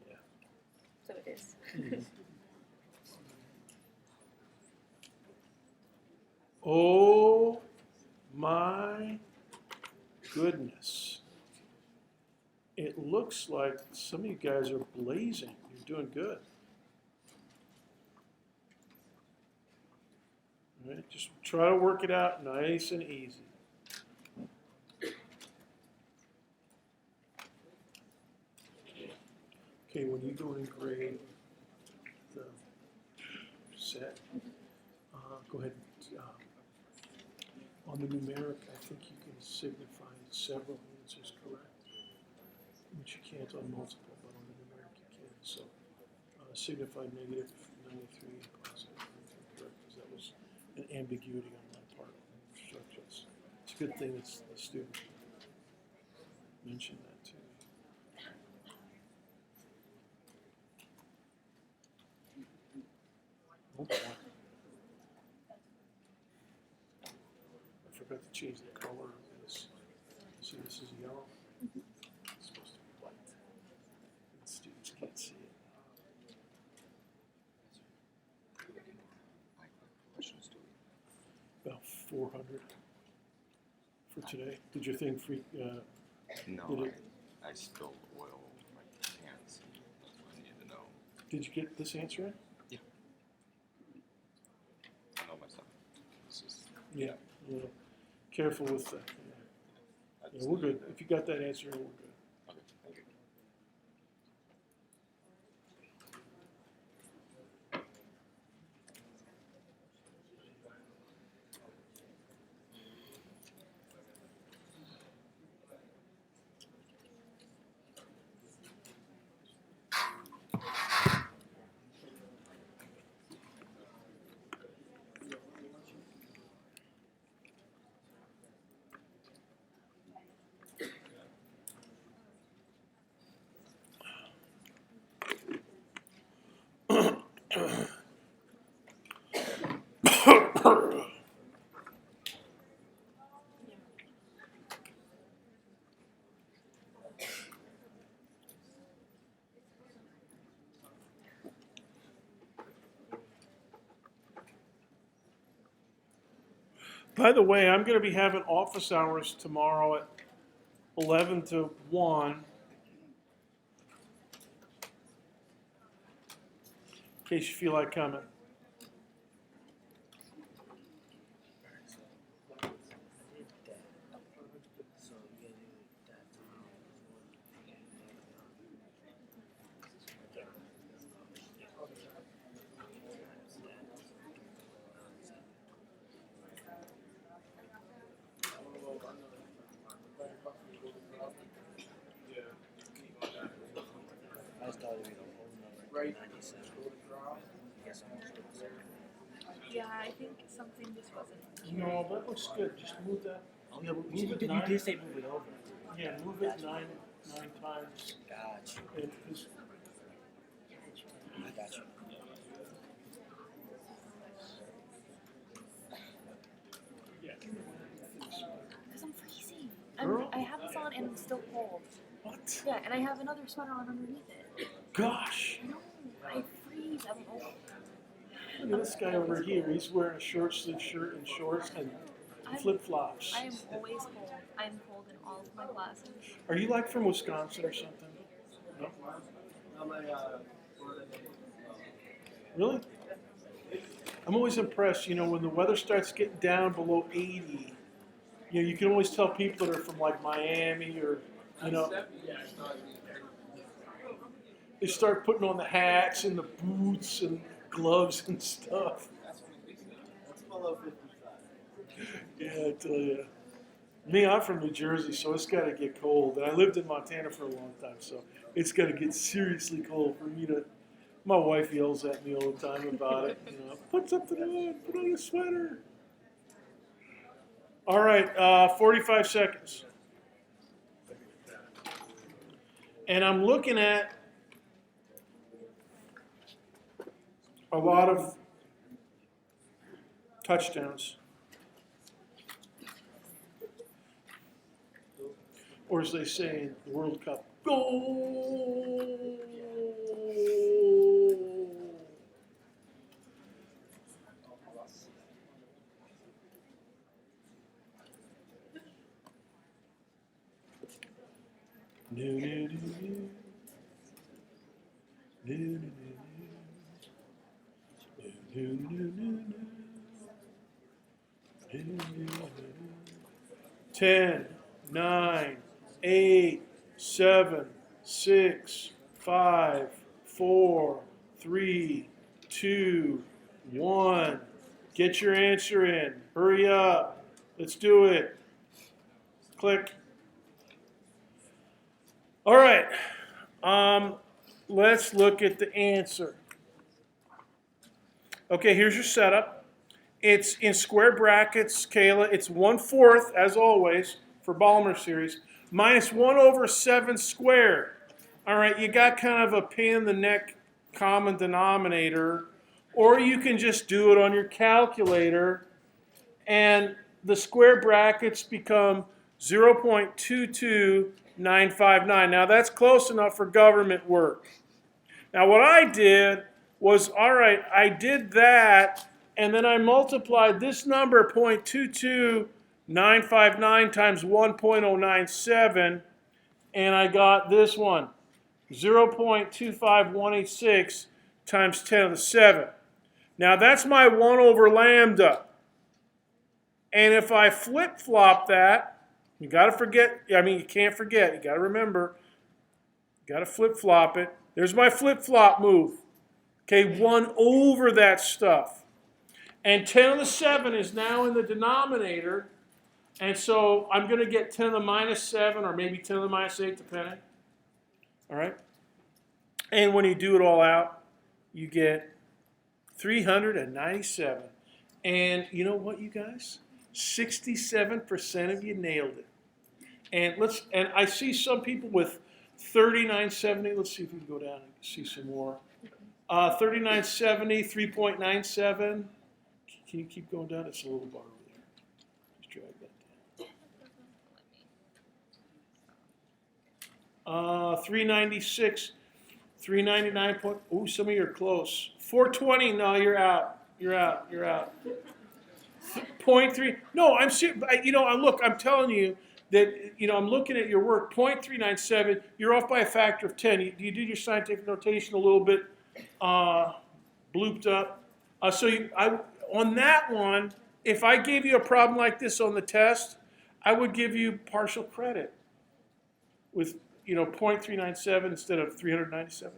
Yeah. So it is. Oh my goodness. It looks like some of you guys are blazing. You're doing good. All right, just try to work it out nice and easy. Okay, when you go and grade the set, go ahead and On the numeric, I think you can signify several answers correct, which you can't on multiple, but on the numeric you can. So signify negative 93, positive 93 correct, because that was an ambiguity on my part in instructions. It's a good thing that the student mentioned that to me. Oh, boy. I forgot to change the color of this. See, this is yellow. It's supposed to be white. The students can't see it. About 400 for today. Did your thing freak? No, Did it- I spilled oil on my pants. That's what I needed to know. Did you get this answer in? I know myself. It's just, Yeah. Careful with that. I Yeah, just we're good. needed If you got that answer, we're good. Okay, thank you. By the way, I'm going to be having office hours tomorrow at 11 to 1. In case you feel like coming. I just thought it was a whole nother 97. Yes, Yeah, I think something just wasn't. No, that looks good. Just move that. Oh, yeah, but Move it you nine. did say move it over. Yeah, move it nine times. Got you. And just, I got you. yeah. Because I'm freezing. Girl? I have this on and I'm still cold. What? Yeah, and I have another sweater on underneath it. Gosh. No, I freeze. I'm old. Look at this guy over here. He's wearing a short sleeve shirt and shorts and flip flops. I am always cold. I'm cold in all of my classes. Are you like from Wisconsin or something? No? Really? I'm always impressed, when the weather starts getting down below 80, you can always tell people that are from like Miami or, they start putting on the hats and the boots and gloves and stuff. That's below 55. Yeah, I tell you. Me, I'm from New Jersey, so it's got to get cold. And I lived in Montana for a long time, so it's got to get seriously cold for me to. My wife yells at me all the time about it. Put something on, put on a sweater. All right, 45 seconds. And I'm looking at a lot of touchdowns. Or as they say in the World Cup, goal! No, no, no, no. No, no, no, no. No, no, no, no. No, no, no, no. 10, 9, 8, 7, 6, 5, 4, 3, 2, 1. Get your answer in. Hurry up. Let's do it. Click. All right. Let's look at the answer. Okay, here's your setup. It's in square brackets, Kayla. It's 1/4, as always, for Balmer series, minus 1/7 squared. All right, you got kind of a pain in the neck common denominator, or you can just do it on your calculator, and the square brackets become 0.22959. Now, that's close enough for government work. Now, what I did was, all right, I did that, and then I multiplied this number, 0.22959 times 1.097, and I got this one, 0.25186 times 10 to the 7. Now, that's my 1 over lambda. And if I flip-flop that, you got to forget, I mean, you can't forget, you got to remember, you got to flip-flop it. There's my flip-flop move. Okay, 1 over that stuff. And 10 to the 7 is now in the denominator. And so I'm going to get 10 to the minus 7 or maybe 10 to the minus 8, depending. All right? And when you do it all out, you get 397. And you know what, you guys? 67% of you nailed it. And I see some people with 3970. Let's see if we can go down and see some more. 3970, 3.97. Can you keep going down? It's a little bar over there. Just drag that down. 396, 399. Oh, some of you are close. 420. No, you're out. You're out. 0.3. No, I'm serious. I'm telling you that, I'm looking at your work. 0.397. You're off by a factor of 10. You did your scientific notation a little bit blooped up. On that one, if I gave you a problem like this on the test, I would give you partial credit with 0.397 instead of 397.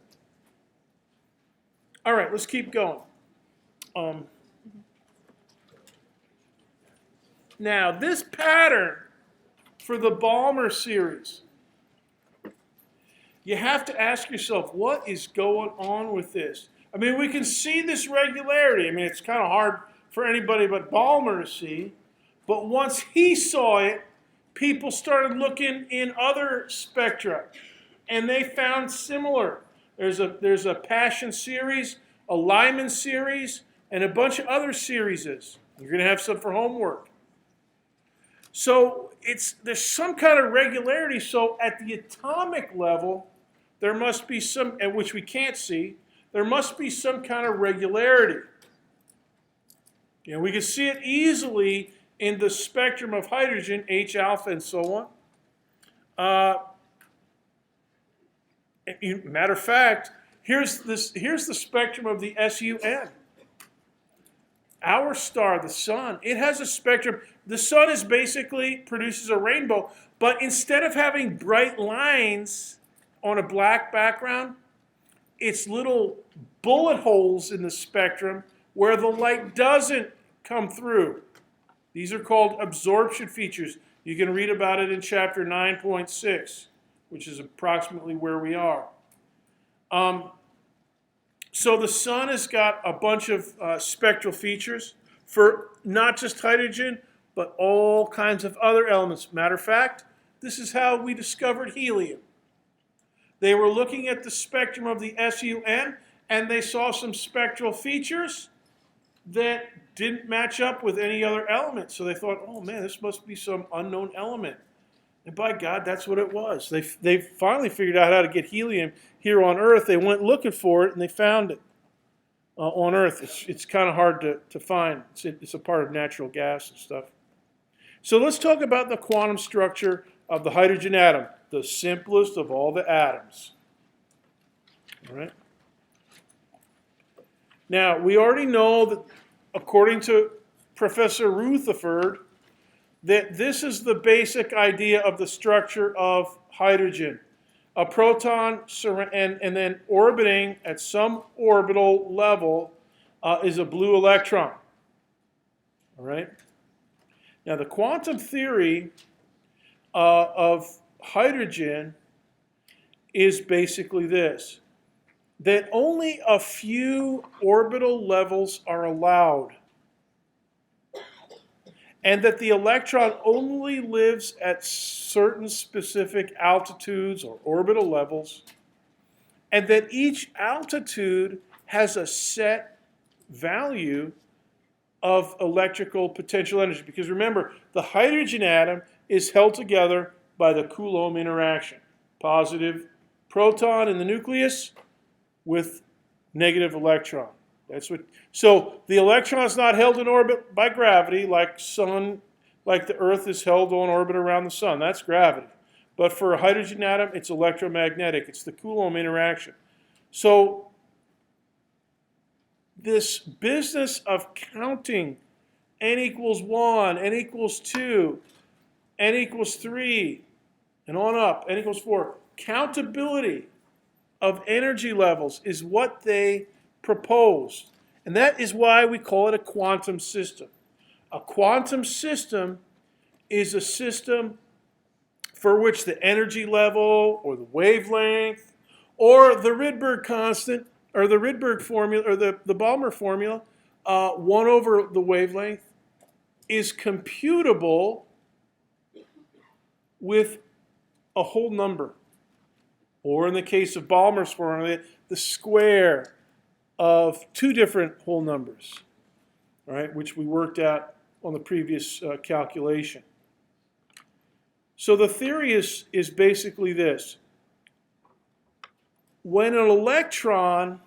All right, let's keep going. Now, this pattern for the Balmer series, you have to ask yourself, what is going on with this? I mean, we can see this regularity. I mean, it's kind of hard for anybody but Balmer to see. But once he saw it, people started looking in other spectra, and they found similar. There's a Passion series, a Lyman series, and a bunch of other series. You're going to have some for homework. So there's some kind of regularity. So at the atomic level, there must be some, and which we can't see, there must be some kind of regularity. We can see it easily in the spectrum of hydrogen, H alpha and so on. Matter of fact, here's the spectrum of the SUN. Our star, the sun, it has a spectrum. The sun produces a rainbow, but instead of having bright lines on a black background, it's little bullet holes in the spectrum where the light doesn't come through. These are called absorption features. You can read about it in chapter 9.6, which is approximately where we are. So the sun has got a bunch of spectral features for not just hydrogen, but all kinds of other elements. Matter of fact, this is how we discovered helium. They were looking at the spectrum of the SUN, and they saw some spectral features that didn't match up with any other element. So they thought, oh man, this must be some unknown element. And by God, that's what it was. They finally figured out how to get helium here on Earth. They went looking for it, and they found it on Earth. It's kind of hard to find. It's a part of natural gas and stuff. So let's talk about the quantum structure of the hydrogen atom, the simplest of all the atoms. All right. Now, we already know that, according to Professor Rutherford, that this is the basic idea of the structure of hydrogen. A proton and then orbiting at some orbital level is a blue electron. All right? Now, the quantum theory of hydrogen is basically this, that only a few orbital levels are allowed, and that the electron only lives at certain specific altitudes or orbital levels, and that each altitude has a set value of electrical potential energy. Because remember, the hydrogen atom is held together by the Coulomb interaction. Positive proton in the nucleus with negative electron. That's what. So the electron is not held in orbit by gravity like the Earth is held on orbit around the sun. That's gravity. But for a hydrogen atom, it's electromagnetic. It's the Coulomb interaction. So this business of counting n equals 1, n equals 2, n equals 3, and on up, n equals 4, countability of energy levels is what they proposed. And that is why we call it a quantum system. A quantum system is a system for which the energy level or the wavelength or the Rydberg constant or the Rydberg formula or the Balmer formula, 1 over the wavelength, is computable with a whole number. Or in the case of Balmer's formula, the square of 2 different whole numbers, right, which we worked out on the previous calculation. So the theory is basically this. When an electron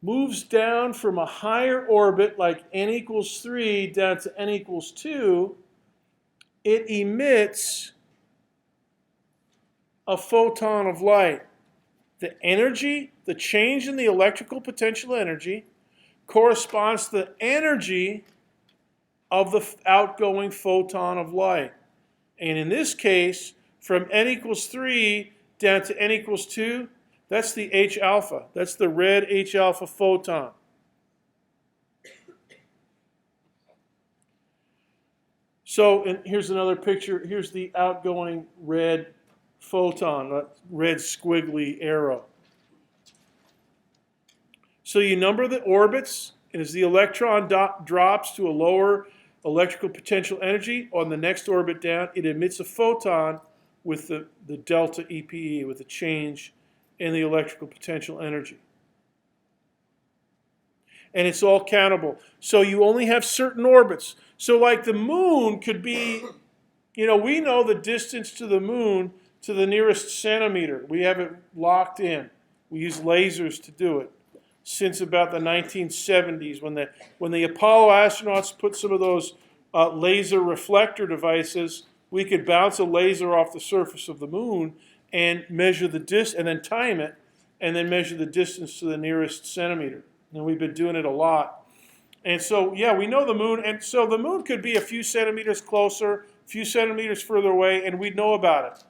moves down from a higher orbit, like n equals 3 down to n equals 2, it emits a photon of light. The energy, the change in the electrical potential energy, corresponds to the energy of the outgoing photon of light. And in this case, from n equals 3 down to n equals 2, that's the H alpha. That's the red H alpha photon. So, and here's another picture. Here's the outgoing red photon, that red squiggly arrow. So you number the orbits, and as the electron drops to a lower electrical potential energy, on the next orbit down, it emits a photon with the delta EPE, with a change in the electrical potential energy. And it's all countable. So you only have certain orbits. So like the moon could be, we know the distance to the moon to the nearest centimeter. We have it locked in. We use lasers to do it since about the 1970s when the Apollo astronauts put some of those laser reflector devices. We could bounce a laser off the surface of the moon and measure the distance, and then time it, and then measure the distance to the nearest centimeter. And we've been doing it a lot. And so, yeah, we know the moon. And so the moon could be a few centimeters closer, a few centimeters further away, and we'd know about it.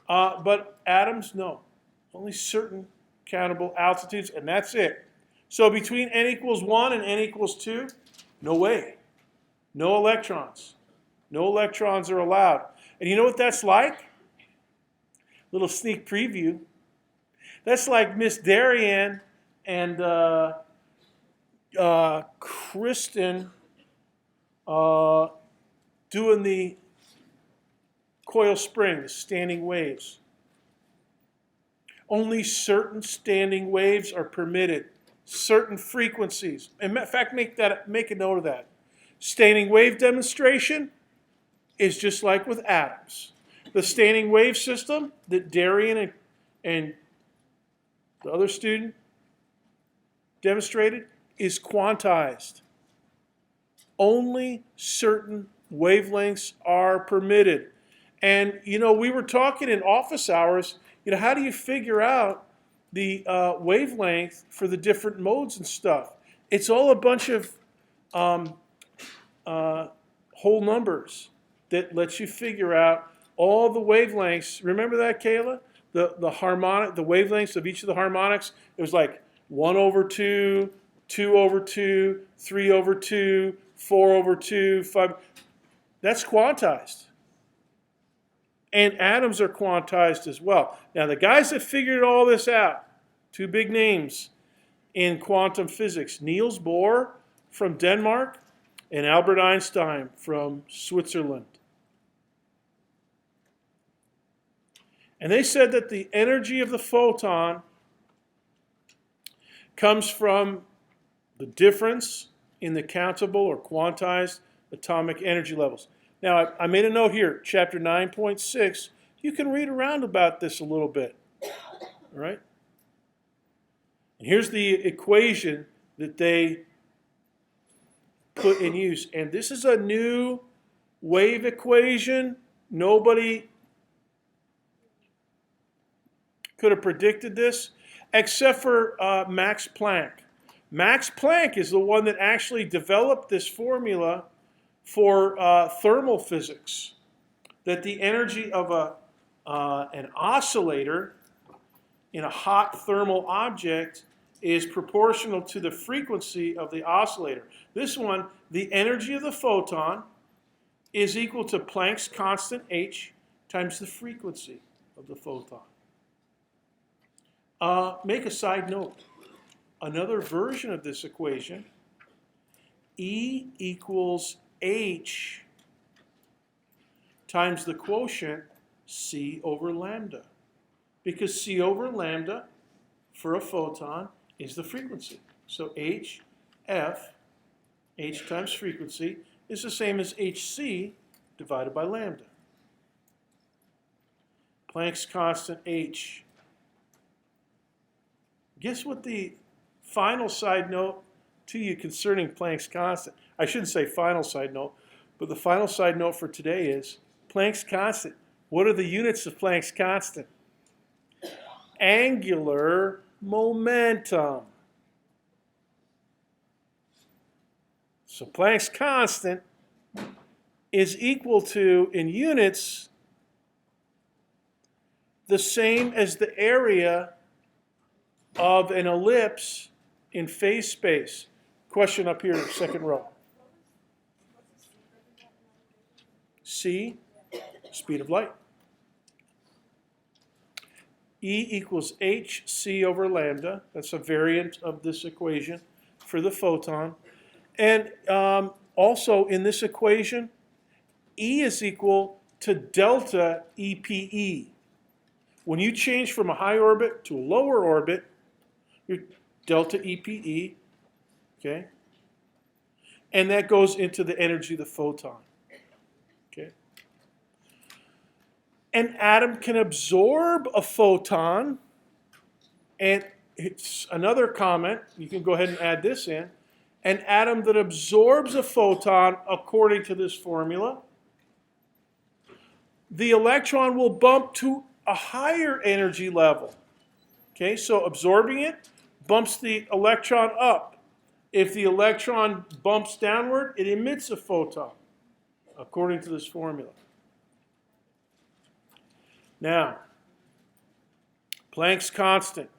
But atoms, no. Only certain countable altitudes, and that's it. So between n equals 1 and n equals 2, no way. No electrons. No electrons are allowed. And you know what that's like? Little sneak preview. That's like Miss Darien and Kristen doing the coil spring, the standing waves. Only certain standing waves are permitted, certain frequencies. In fact, make a note of that. Standing wave demonstration is just like with atoms. The standing wave system that Darien and the other student demonstrated is quantized. Only certain wavelengths are permitted. And, we were talking in office hours, how do you figure out the wavelength for the different modes and stuff? It's all a bunch of whole numbers that lets you figure out all the wavelengths. Remember that, Kayla? The harmonic, the wavelengths of each of the harmonics. It was like 1 over 2, 2 over 2, 3 over 2, 4 over 2, 5. That's quantized. And atoms are quantized as well. Now, the guys that figured all this out, two big names in quantum physics, Niels Bohr from Denmark and Albert Einstein from Switzerland. And they said that the energy of the photon comes from the difference in the countable or quantized atomic energy levels. Now, I made a note here, chapter 9.6. You can read around about this a little bit. All right? And here's the equation that they put in use. And this is a new wave equation. Nobody could have predicted this except for Max Planck. Max Planck is the one that actually developed this formula for thermal physics, that the energy of an oscillator in a hot thermal object is proportional to the frequency of the oscillator. This one, the energy of the photon is equal to Planck's constant h times the frequency of the photon. Make a side note. Another version of this equation, E equals h times the quotient c over lambda. Because c over lambda for a photon is the frequency. So h times frequency, is the same as hc divided by lambda. Planck's constant h. Guess what the final side note to you concerning Planck's constant? I shouldn't say final side note, but the final side note for today is Planck's constant. What are the units of Planck's constant? Angular momentum. So Planck's constant is equal to, in units, the same as the area of an ellipse in phase space. Question up here, second row. C, speed of light. E equals hc over lambda. That's a variant of this equation for the photon. And also in this equation, E is equal to delta EPE. When you change from a high orbit to a lower orbit, your delta EPE, okay? And that goes into the energy of the photon, okay? An atom can absorb a photon, and it's another comment, you can go ahead and add this in. An atom that absorbs a photon, according to this formula, the electron will bump to a higher energy level. Okay, so absorbing it bumps the electron up. If the electron bumps downward, it emits a photon, according to this formula. Now, Planck's constant,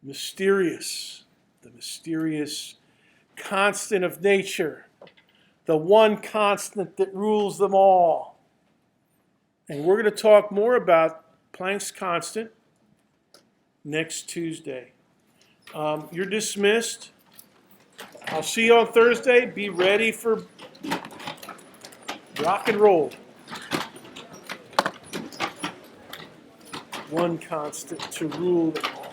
mysterious, the mysterious constant of nature, the one constant that rules them all. And we're going to talk more about Planck's constant next Tuesday. You're dismissed. I'll see you on Thursday. Be ready for rock and roll. One constant to rule them all.